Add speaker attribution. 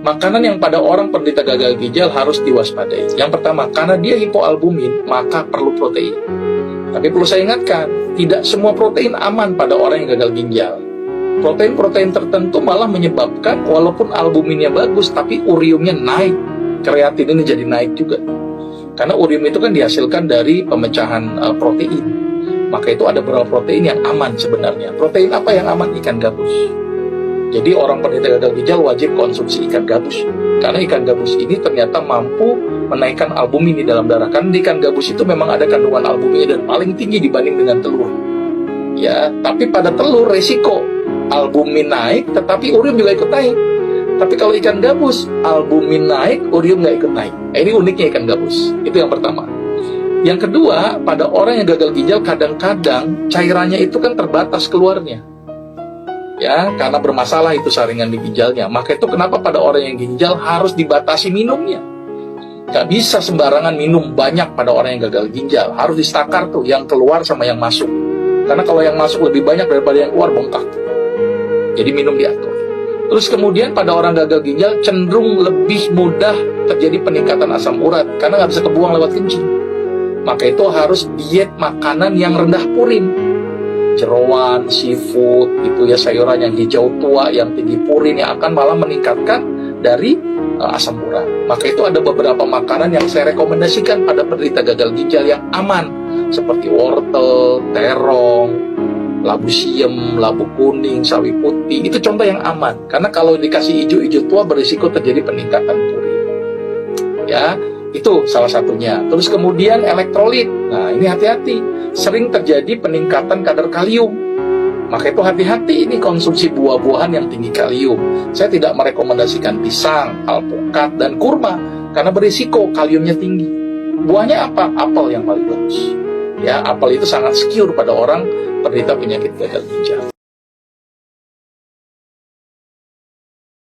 Speaker 1: makanan yang pada orang penderita gagal ginjal harus diwaspadai. Yang pertama, karena dia hipoalbumin, maka perlu protein. Tapi perlu saya ingatkan, tidak semua protein aman pada orang yang gagal ginjal. Protein-protein tertentu malah menyebabkan walaupun albuminnya bagus, tapi uriumnya naik. Kreatin ini jadi naik juga. Karena urium itu kan dihasilkan dari pemecahan protein. Maka itu ada beberapa protein yang aman sebenarnya. Protein apa yang aman? Ikan gabus. Jadi orang penderita gagal ginjal wajib konsumsi ikan gabus. Karena ikan gabus ini ternyata mampu menaikkan albumin di dalam darah. Karena di ikan gabus itu memang ada kandungan albuminnya dan paling tinggi dibanding dengan telur. Ya, tapi pada telur resiko albumin naik, tetapi urium juga ikut naik. Tapi kalau ikan gabus, albumin naik, urium nggak ikut naik. Ini uniknya ikan gabus. Itu yang pertama. Yang kedua, pada orang yang gagal ginjal kadang-kadang cairannya itu kan terbatas keluarnya. Ya, karena bermasalah itu saringan di ginjalnya. Maka itu kenapa pada orang yang ginjal harus dibatasi minumnya. Gak bisa sembarangan minum banyak pada orang yang gagal ginjal. Harus distakar tuh, yang keluar sama yang masuk. Karena kalau yang masuk lebih banyak daripada yang keluar, bengkak. Jadi minum diatur. Terus kemudian pada orang gagal ginjal cenderung lebih mudah terjadi peningkatan asam urat. Karena gak bisa kebuang lewat kencing. Maka itu harus diet makanan yang rendah purin. Jeroan, seafood, itu ya sayuran yang hijau tua, yang tinggi purin, yang akan malah meningkatkan dari asam urat. Maka itu ada beberapa makanan yang saya rekomendasikan pada penderita gagal ginjal yang aman, seperti wortel, terong, labu siam, labu kuning, sawi putih. Itu contoh yang aman, karena kalau dikasih hijau-hijau tua berisiko terjadi peningkatan purin. Ya, itu salah satunya. Terus kemudian elektrolit. Nah, ini hati-hati. Sering terjadi peningkatan kadar kalium. Maka itu hati-hati ini konsumsi buah-buahan yang tinggi kalium. Saya tidak merekomendasikan pisang, alpukat, dan kurma karena berisiko kaliumnya tinggi. Buahnya apa? Apel yang paling bagus. Ya, apel itu sangat secure pada orang penderita penyakit gagal ginjal.